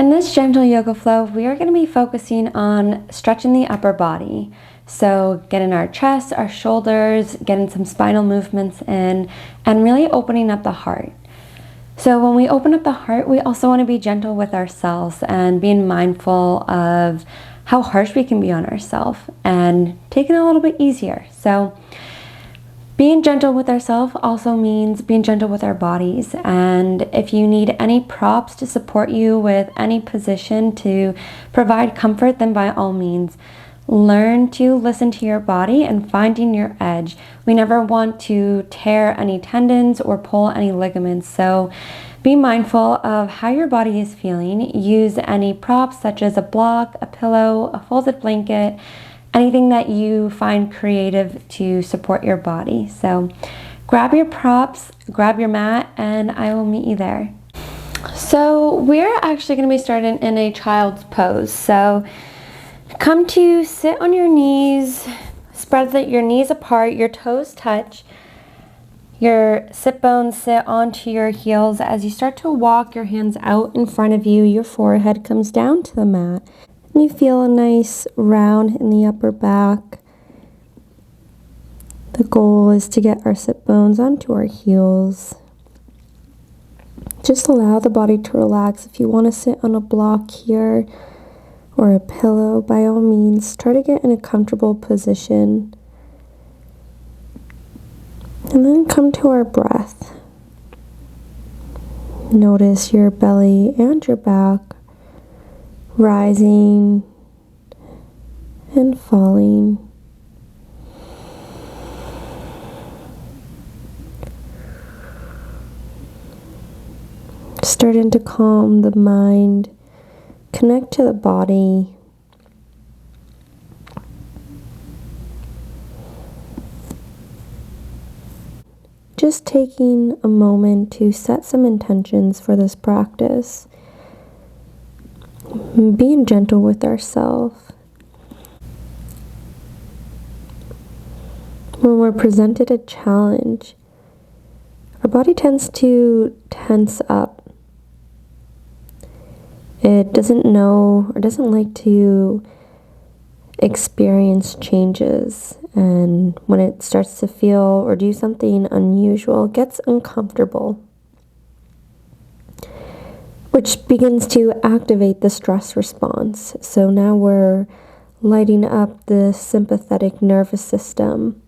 In this gentle yoga flow, we are going to be focusing on stretching the upper body. So getting our chest, our shoulders, getting some spinal movements in, and really opening up the heart. So when we open up the heart, we also want to be gentle with ourselves and being mindful of how harsh we can be on ourselves and taking it a little bit easier. So being gentle with ourselves also means being gentle with our bodies. And if you need any props to support you with any position to provide comfort, then by all means, learn to listen to your body and finding your edge. We never want to tear any tendons or pull any ligaments. So be mindful of how your body is feeling. Use any props such as a block, a pillow, a folded blanket, anything that you find creative to support your body. So grab your props, grab your mat, and I will meet you there. So we're actually going to be starting in a child's pose. So come to sit on your knees, spread your knees apart, your toes touch, your sit bones sit onto your heels. As you start to walk your hands out in front of you, your forehead comes down to the mat. And you feel a nice round in the upper back. The goal is to get our sit bones onto our heels. Just allow the body to relax. If you want to sit on a block here or a pillow, by all means, try to get in a comfortable position. And then come to our breath. Notice your belly and your back rising and falling. Starting to calm the mind, connect to the body. Just taking a moment to set some intentions for this practice. Being gentle with ourselves. When we're presented a challenge, our body tends to tense up. It doesn't know or doesn't like to experience changes, and when it starts to feel or do something unusual, it gets uncomfortable, which begins to activate the stress response. So now we're lighting up the sympathetic nervous system,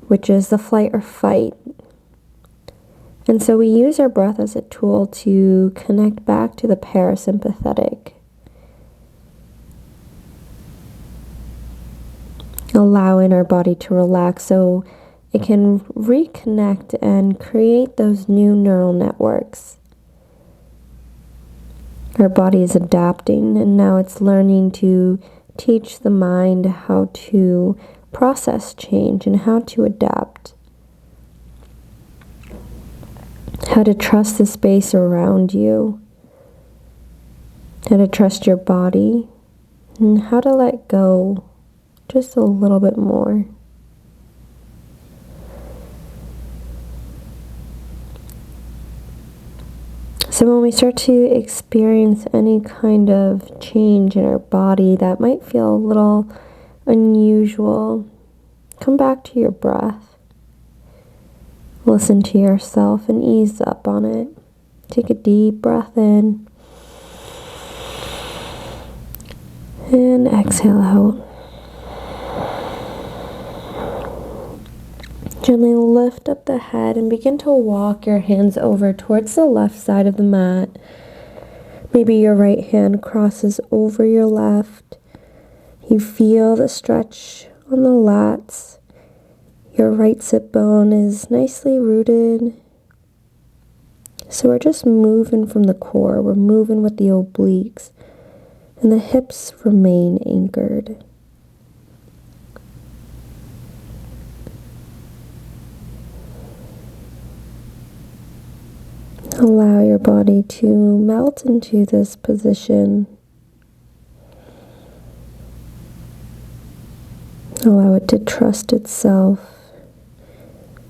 which is the flight or fight. And so we use our breath as a tool to connect back to the parasympathetic, allowing our body to relax so it can reconnect and create those new neural networks. Our body is adapting, and now it's learning to teach the mind how to process change and how to adapt. How to trust the space around you. How to trust your body. And how to let go just a little bit more. So when we start to experience any kind of change in our body that might feel a little unusual, come back to your breath. Listen to yourself and ease up on it. Take a deep breath in and exhale out. Gently lift up the head and begin to walk your hands over towards the left side of the mat. Maybe your right hand crosses over your left. You feel the stretch on the lats. Your right sit bone is nicely rooted. So we're just moving from the core. We're moving with the obliques. And the hips remain anchored. Allow your body to melt into this position. Allow it to trust itself.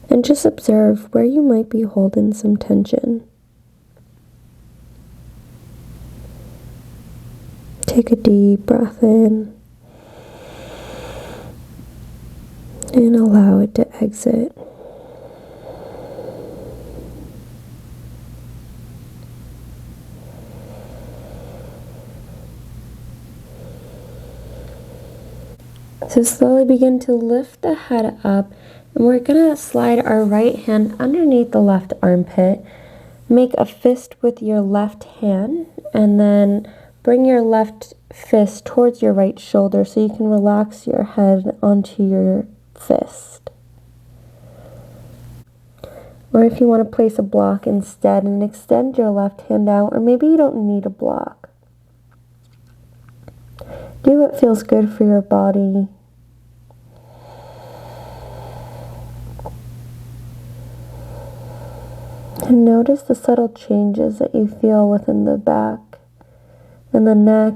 And just observe where you might be holding some tension. Take a deep breath in and allow it to exit. So slowly begin to lift the head up, and we're going to slide our right hand underneath the left armpit. Make a fist with your left hand, and then bring your left fist towards your right shoulder so you can relax your head onto your fist. Or if you want to place a block instead and extend your left hand out, or maybe you don't need a block. Do what feels good for your body. And notice the subtle changes that you feel within the back and the neck.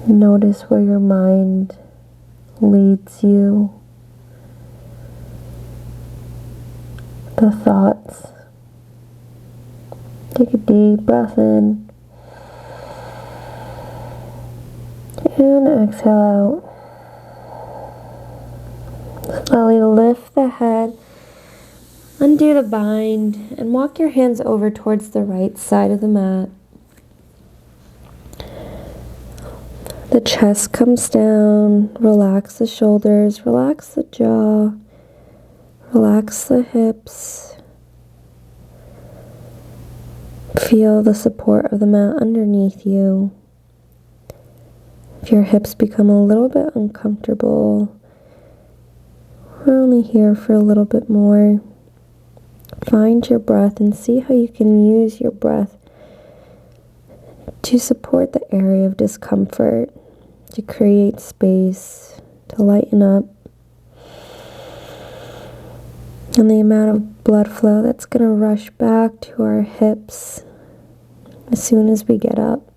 Notice where your mind leads you. The thoughts. Take a deep breath in and exhale out. Slowly lift the head, undo the bind, and walk your hands over towards the right side of the mat. The chest comes down, relax the shoulders, relax the jaw, relax the hips. Feel the support of the mat underneath you. If your hips become a little bit uncomfortable, we're only here for a little bit more. Find your breath and see how you can use your breath to support the area of discomfort, to create space, to lighten up. And the amount of blood flow that's going to rush back to our hips as soon as we get up.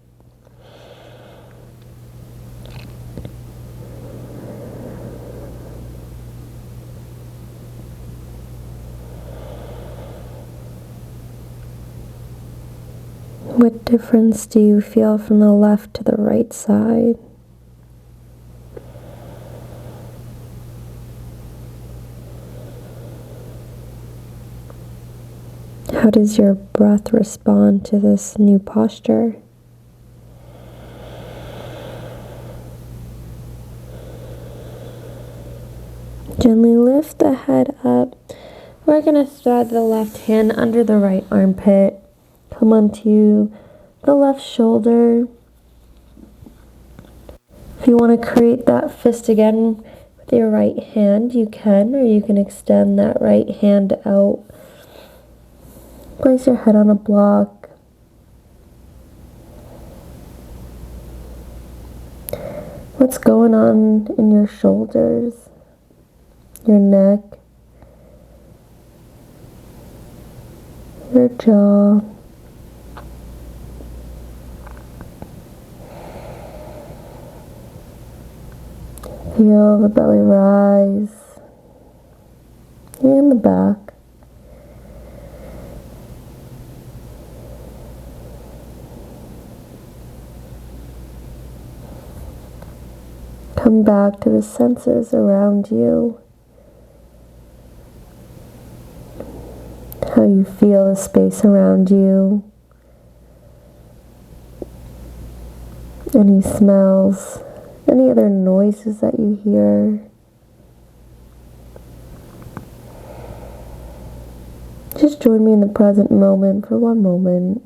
What difference do you feel from the left to the right side? How does your breath respond to this new posture? Gently lift the head up. We're going to thread the left hand under the right armpit. Come onto the left shoulder. If you want to create that fist again with your right hand, you can, or you can extend that right hand out. Place your head on a block. What's going on in your shoulders, your neck, your jaw? Feel the belly rise and the back. Come back to the senses around you. How you feel the space around you. Any smells, any other noises that you hear. Just join me in the present moment for one moment.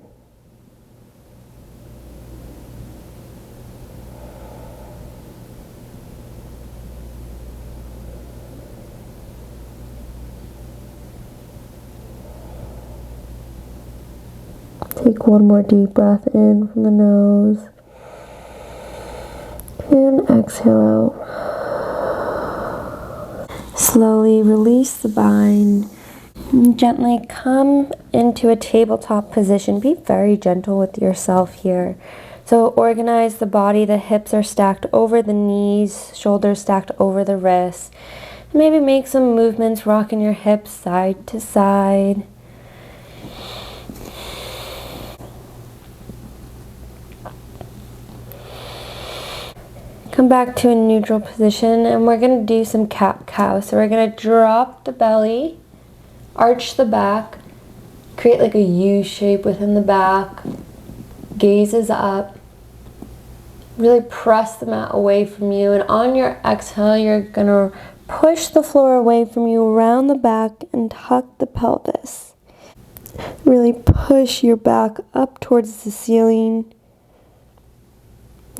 Take one more deep breath in from the nose and exhale out. Slowly release the bind Gently come into a tabletop position. Be very gentle with yourself here. So organize the body. The hips are stacked over the knees, shoulders stacked over the wrists. Maybe make some movements, rocking your hips side to side. Come back to a neutral position, and we're going to do some cat-cow. So we're going to drop the belly, arch the back, create like a U shape within the back, gazes up. Really press the mat away from you, and on your exhale, you're going to push the floor away from you around the back and tuck the pelvis. Really push your back up towards the ceiling.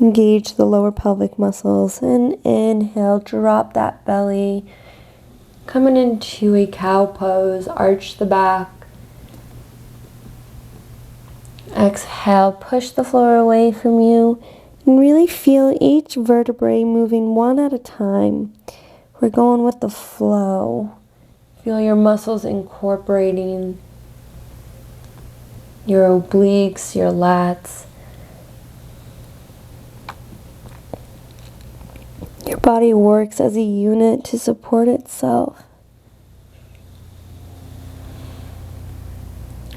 Engage the lower pelvic muscles, and inhale, drop that belly. Coming into a cow pose, arch the back. Exhale, push the floor away from you, and really feel each vertebrae moving one at a time. We're going with the flow. Feel your muscles incorporating your obliques, your lats. Your body works as a unit to support itself.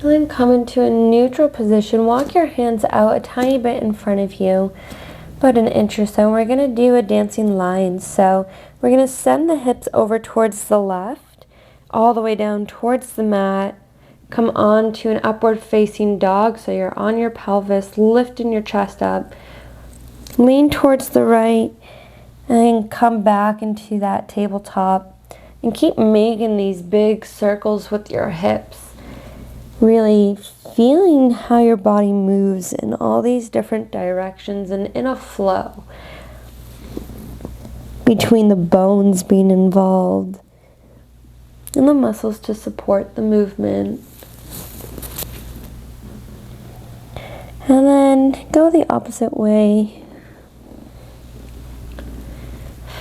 And then come into a neutral position. Walk your hands out a tiny bit in front of you, about an inch or so. And we're going to do a dancing line. So we're going to send the hips over towards the left, all the way down towards the mat. Come on to an upward facing dog. So you're on your pelvis, lifting your chest up. Lean towards the right. And then come back into that tabletop and keep making these big circles with your hips. Really feeling how your body moves in all these different directions and in a flow between the bones being involved and the muscles to support the movement. And then go the opposite way.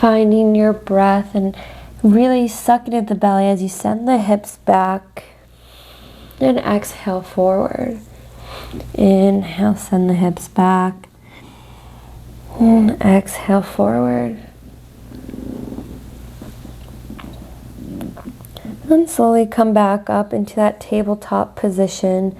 Finding your breath and really suck it at the belly as you send the hips back. And exhale forward. Inhale, send the hips back. And exhale forward. And slowly come back up into that tabletop position.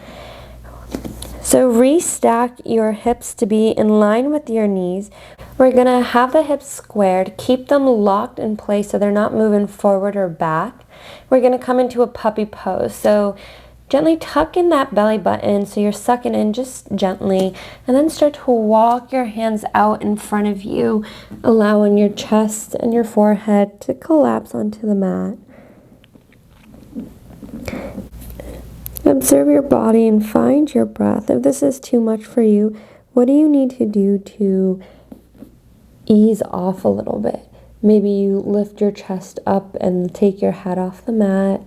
So restack your hips to be in line with your knees. We're going to have the hips squared, keep them locked in place so they're not moving forward or back. We're going to come into a puppy pose. So gently tuck in that belly button so you're sucking in just gently, and then start to walk your hands out in front of you, allowing your chest and your forehead to collapse onto the mat. Observe your body and find your breath. If this is too much for you, what do you need to do to ease off a little bit? Maybe you lift your chest up and take your head off the mat.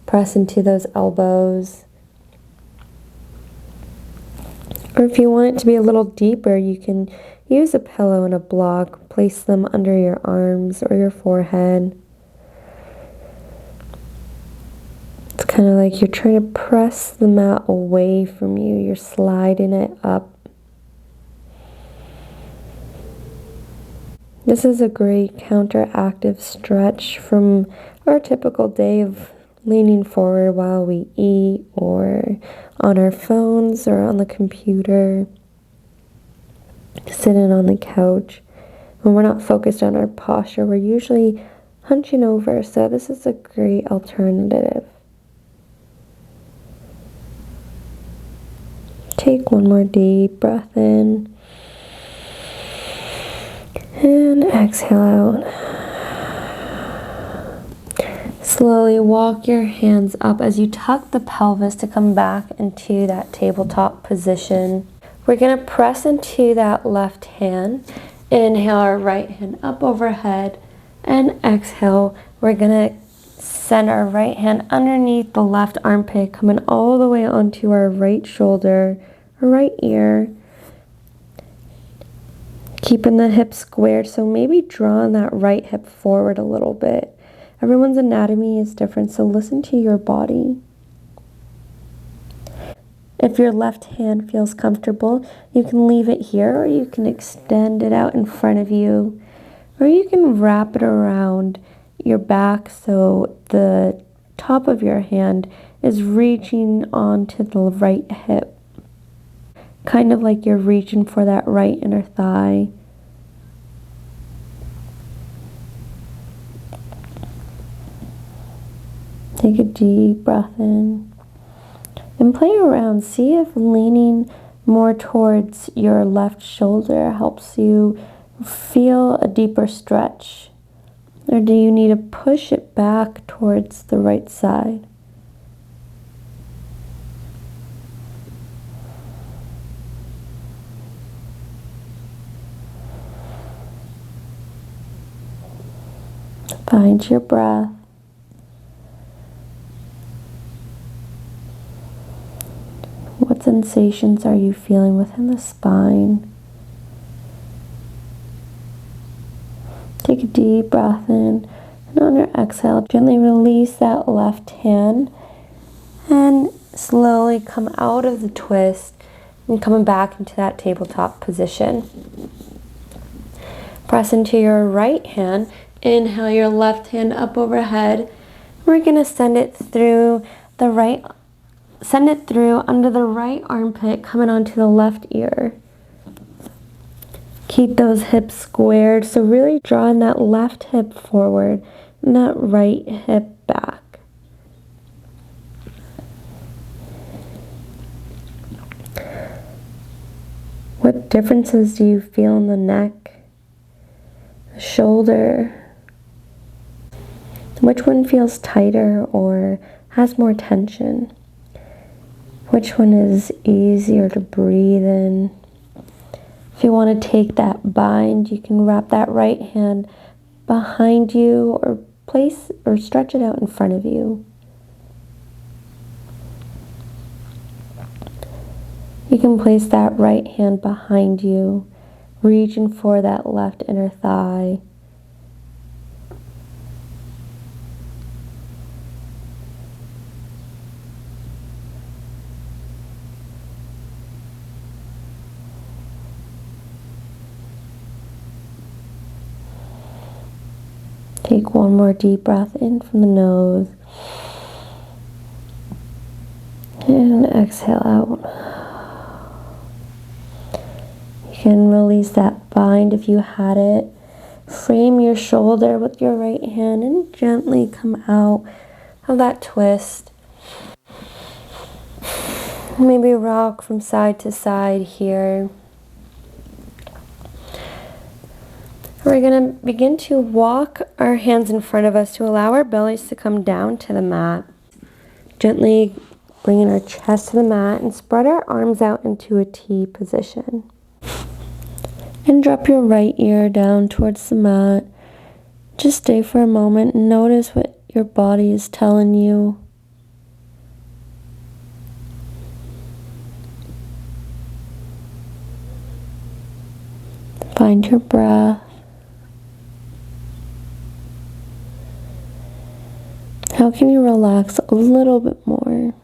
Press into those elbows. Or if you want it to be a little deeper, you can use a pillow and a block. Place them under your arms or your forehead. It's kind of like you're trying to press the mat away from you. You're sliding it up. This is a great counteractive stretch from our typical day of leaning forward while we eat, or on our phones or on the computer, sitting on the couch. When we're not focused on our posture, we're usually hunching over, so this is a great alternative. Take one more deep breath in and exhale out. Slowly walk your hands up as you tuck the pelvis to come back into that tabletop position. We're going to press into that left hand. Inhale our right hand up overhead, and exhale. We're going to send our right hand underneath the left armpit, coming all the way onto our right shoulder, our right ear. Keeping the hips squared, so maybe drawing that right hip forward a little bit Everyone's anatomy is different, so listen to your body. If your left hand feels comfortable, you can leave it here, or you can extend it out in front of you, or you can wrap it around your back so the top of your hand is reaching onto the right hip. Kind of like you're reaching for that right inner thigh. Take a deep breath in and play around. See if leaning more towards your left shoulder helps you feel a deeper stretch. Or do you need to push it back towards the right side? Find your breath. What sensations are you feeling within the spine? Take a deep breath in, and on your exhale, gently release that left hand and slowly come out of the twist and coming back into that tabletop position. Press into your right hand. Inhale your left hand up overhead. We're going to send it through under the right armpit, coming onto the left ear. Keep those hips squared, so really drawing that left hip forward and that right hip back. What differences do you feel in the neck, the shoulder? Which one feels tighter or has more tension? Which one is easier to breathe in? If you want to take that bind, you can wrap that right hand behind you or place or stretch it out in front of you. You can place that right hand behind you, reaching for that left inner thigh. Take one more deep breath in from the nose and exhale out. You can release that bind if you had it. Frame your shoulder with your right hand and gently come out of that twist. Maybe rock from side to side here. We're going to begin to walk our hands in front of us to allow our bellies to come down to the mat. Gently bringing our chest to the mat and spread our arms out into a T position. And drop your right ear down towards the mat. Just stay for a moment and notice what your body is telling you. Find your breath. How can you relax a little bit more?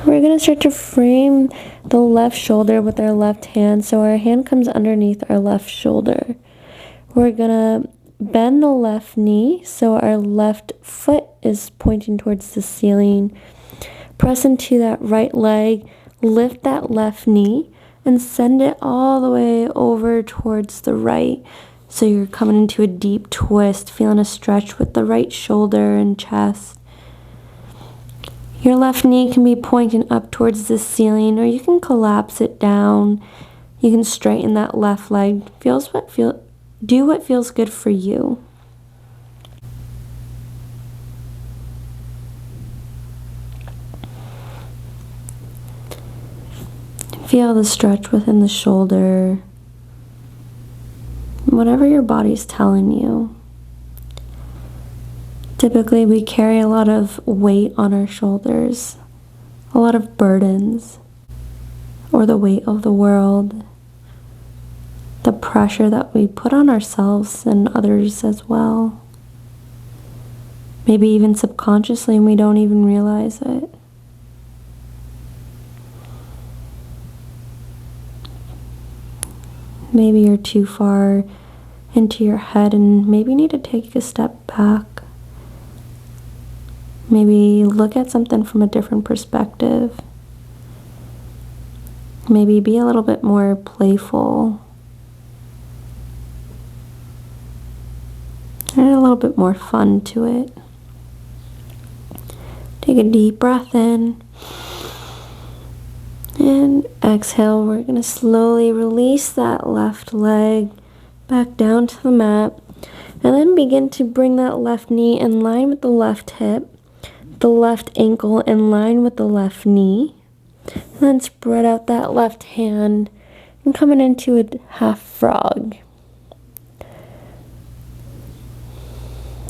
We're going to start to frame the left shoulder with our left hand, so our hand comes underneath our left shoulder. We're going to bend the left knee so our left foot is pointing towards the ceiling. Press into that right leg, lift that left knee, and send it all the way over towards the right. So you're coming into a deep twist, feeling a stretch with the right shoulder and chest. Your left knee can be pointing up towards the ceiling, or you can collapse it down. You can straighten that left leg. Do what feels good for you. Feel the stretch within the shoulder. Whatever your body's telling you. Typically, we carry a lot of weight on our shoulders, a lot of burdens. or the weight of the world, the pressure that we put on ourselves and others as well. Maybe even subconsciously and we don't even realize it. Maybe you're too far into your head and maybe you need to take a step back. Maybe look at something from a different perspective. Maybe be a little bit more playful. And a little bit more fun to it. Take a deep breath in. And exhale. We're going to slowly release that left leg back down to the mat. And then begin to bring that left knee in line with the left hip. The left ankle in line with the left knee. And then spread out that left hand and coming into a half frog.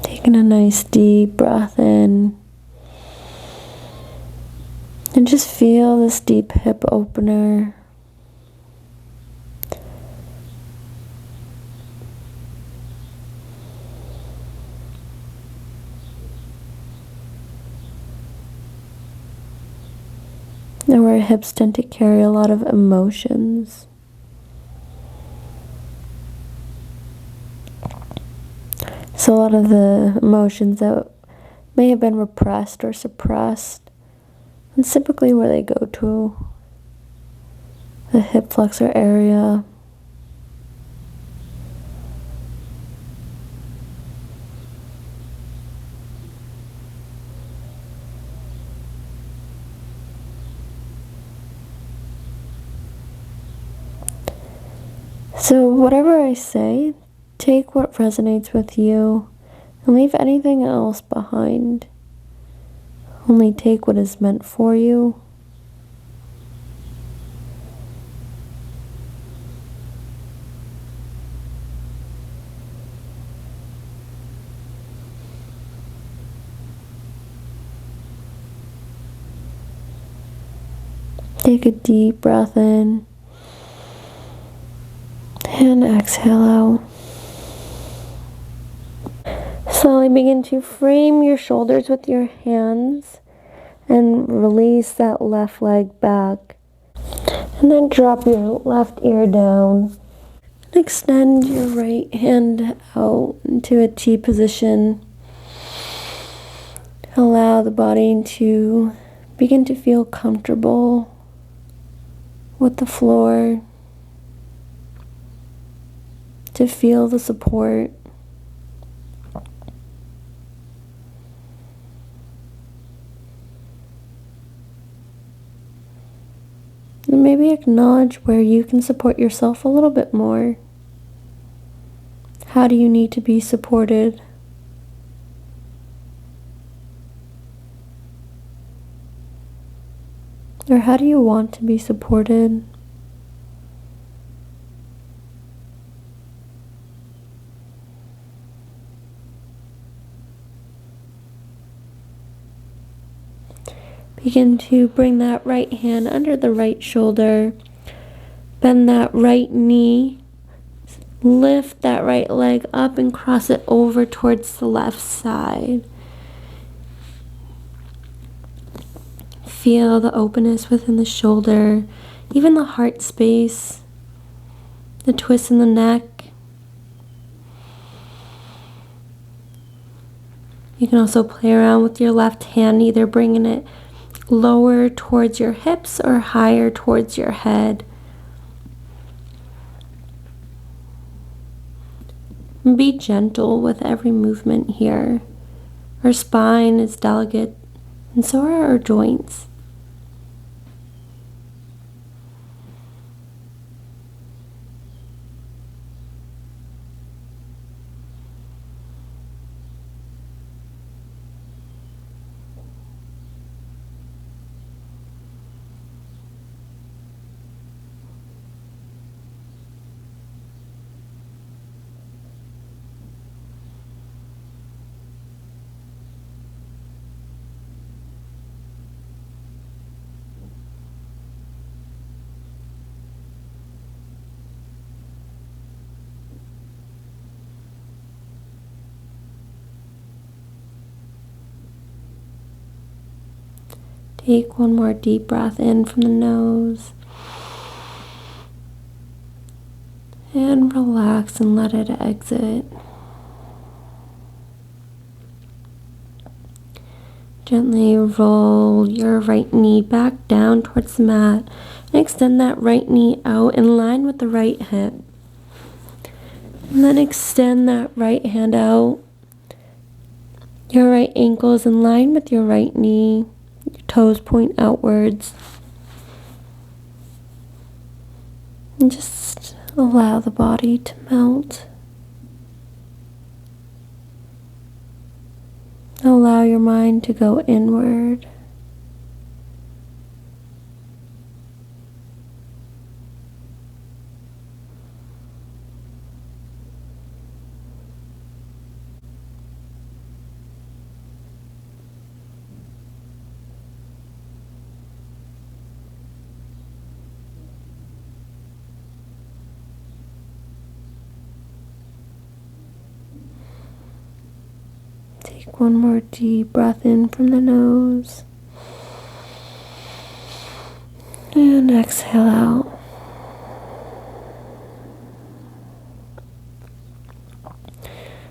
Taking a nice deep breath in. And just feel this deep hip opener. And our hips tend to carry a lot of emotions. So a lot of the emotions that may have been repressed or suppressed, and typically where they go to the hip flexor area. So whatever I say, take what resonates with you and leave anything else behind. Only take what is meant for you. Take a deep breath in and exhale out. Slowly begin to frame your shoulders with your hands and release that left leg back. And then drop your left ear down. And extend your right hand out into a T position. Allow the body to begin to feel comfortable with the floor, to feel the support. And maybe acknowledge where you can support yourself a little bit more. How do you need to be supported? Or how do you want to be supported? Begin to bring that right hand under the right shoulder. Bend that right knee. Lift that right leg up and cross it over towards the left side. Feel the openness within the shoulder, even the heart space, the twist in the neck. You can also play around with your left hand, either bringing it lower towards your hips or higher towards your head. And be gentle with every movement here. Our spine is delicate, and so are our joints. Take one more deep breath in from the nose. And relax and let it exit. Gently roll your right knee back down towards the mat and extend that right knee out in line with the right hip. And then extend that right hand out. Your right ankle is in line with your right knee. Your toes point outwards. And just allow the body to melt. Allow your mind to go inward. Take one more deep breath in from the nose. And exhale out.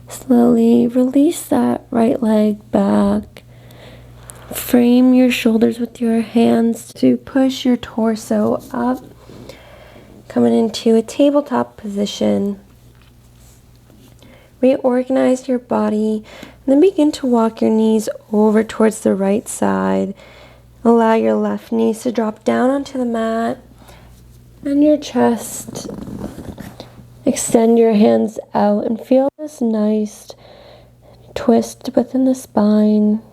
Slowly release that right leg back. Frame your shoulders with your hands to push your torso up. Coming into a tabletop position. Reorganize your body. And then begin to walk your knees over towards the right side. Allow your left knees to drop down onto the mat. And your chest. Extend your hands out and feel this nice twist within the spine.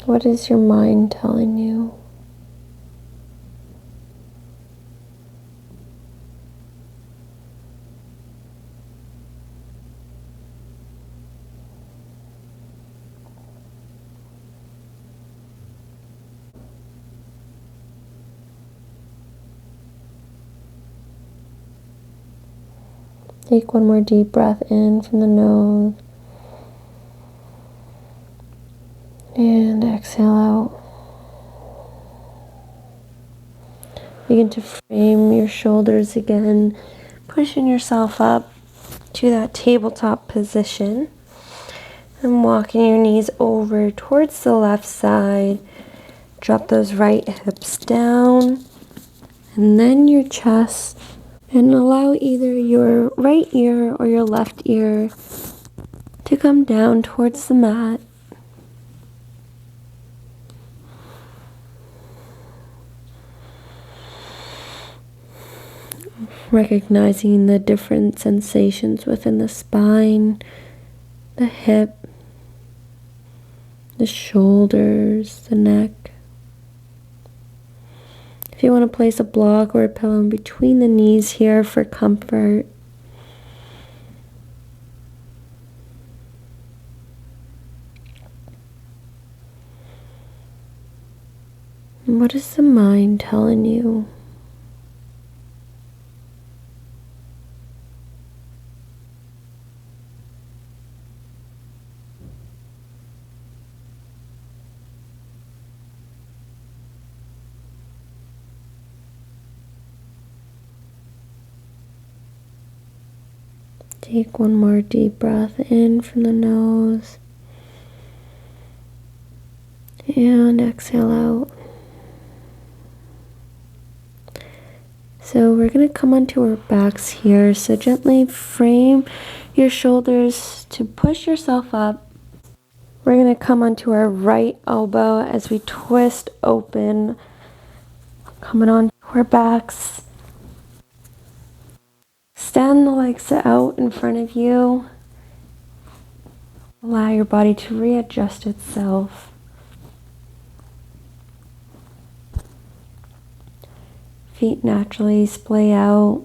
What is your mind telling you? Take one more deep breath in from the nose. And exhale out. Begin to frame your shoulders again, pushing yourself up to that tabletop position. And walking your knees over towards the left side. Drop those right hips down. And then your chest. And allow either your right ear or your left ear to come down towards the mat. Recognizing the different sensations within the spine, the hip, the shoulders, the neck. If you want to place a block or a pillow in between the knees here for comfort. And what is the mind telling you? Take one more deep breath in from the nose. And exhale out. So we're going to come onto our backs here. So gently frame your shoulders to push yourself up. We're going to come onto our right elbow as we twist open. Coming onto our backs. Extend the legs out in front of you. Allow your body to readjust itself. Feet naturally splay out.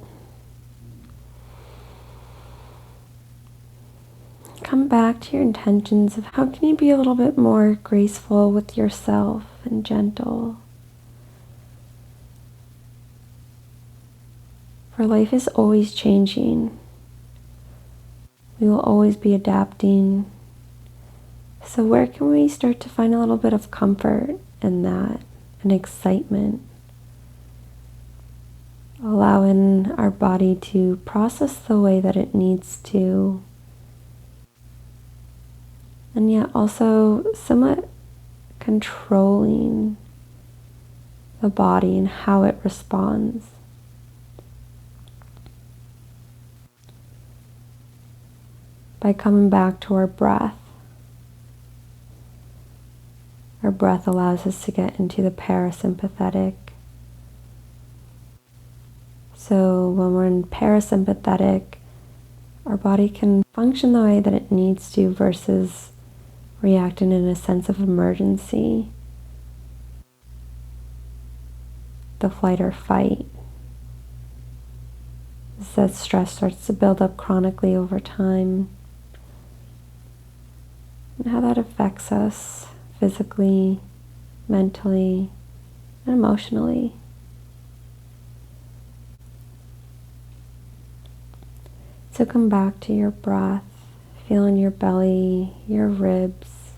come back to your intentions of how can you be a little bit more graceful with yourself and gentle. For life is always changing. We will always be adapting. So where can we start to find a little bit of comfort in that and excitement? Allowing our body to process the way that it needs to. And yet also somewhat controlling the body and how it responds. By coming back to our breath. Our breath allows us to get into the parasympathetic. So when we're in parasympathetic, our body can function the way that it needs to versus reacting in a sense of emergency. The flight or fight. As that stress starts to build up chronically over time. And how that affects us physically, mentally, and emotionally. So come back to your breath, feeling your belly, your ribs,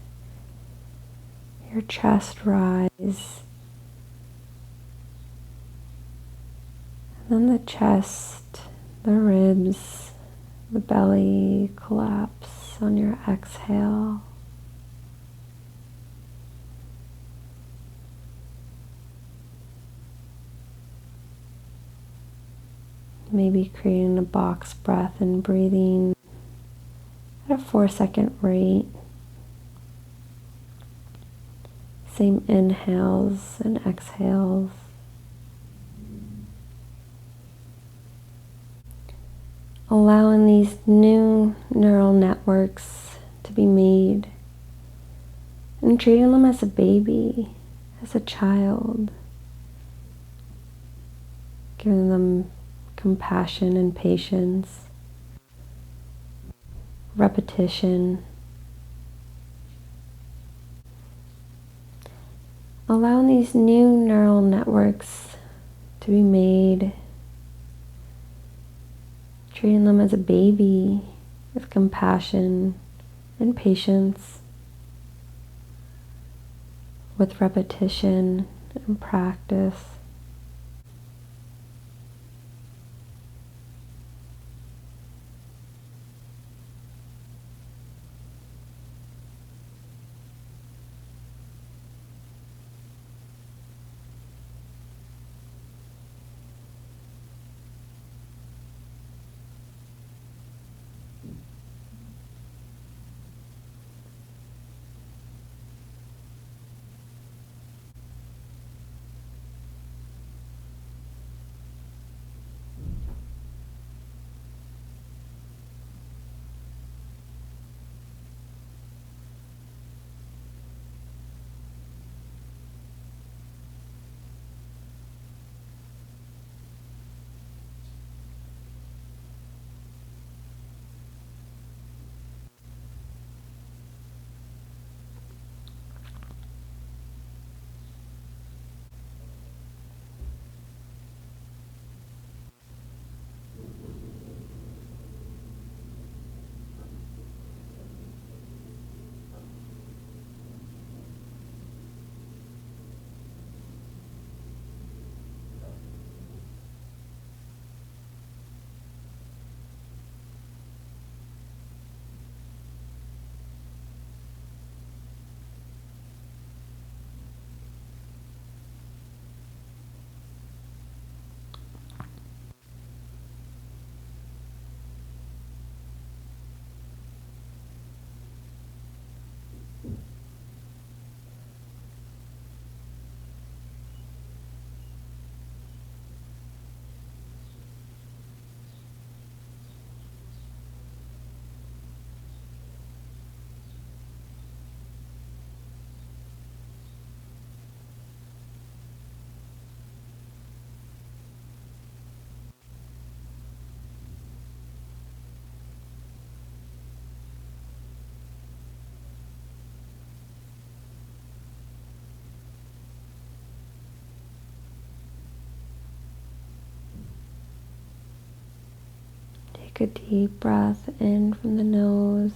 your chest rise, and then the chest, the ribs, the belly collapse on your exhale. Maybe creating a box breath and breathing at a 4-second rate. Same inhales and exhales. Allowing these new neural networks to be made and treating them as a baby, as a child. Giving them compassion and patience, repetition, allowing these new neural networks to be made, treating them as a baby with compassion and patience, with repetition and practice. Take a deep breath in from the nose.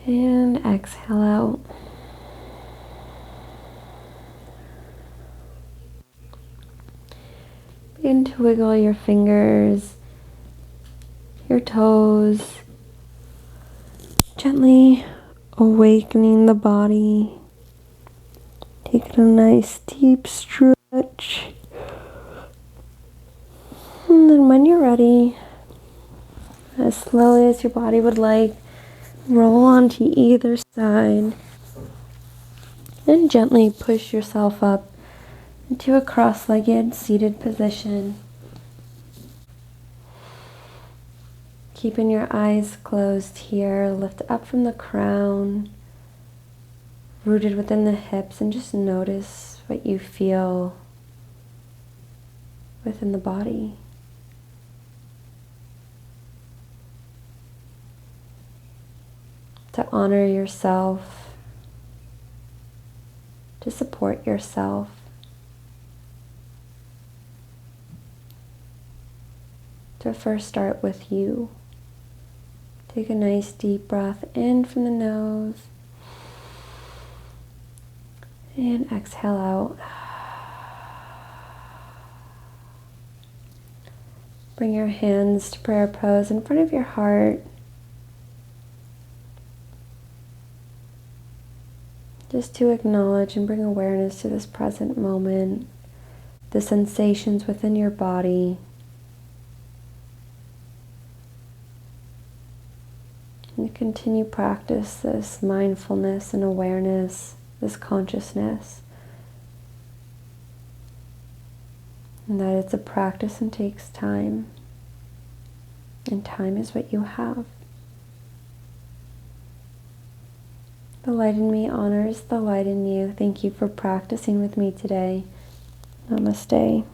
And exhale out. Begin to wiggle your fingers, your toes, gently awakening the body. Taking a nice deep stretch. And then when you're ready, as slowly as your body would like, roll onto either side and gently push yourself up into a cross-legged seated position. Keeping your eyes closed here, lift up from the crown, rooted within the hips, and just notice what you feel within the body. To honor yourself, to support yourself. To first start with you. Take a nice deep breath in from the nose and exhale out. Bring your hands to prayer pose in front of your heart. Just to acknowledge and bring awareness to this present moment, the sensations within your body. And continue practice this mindfulness and awareness, this consciousness. And that it's a practice and takes time. And time is what you have. The light in me honors the light in you. Thank you for practicing with me today. Namaste.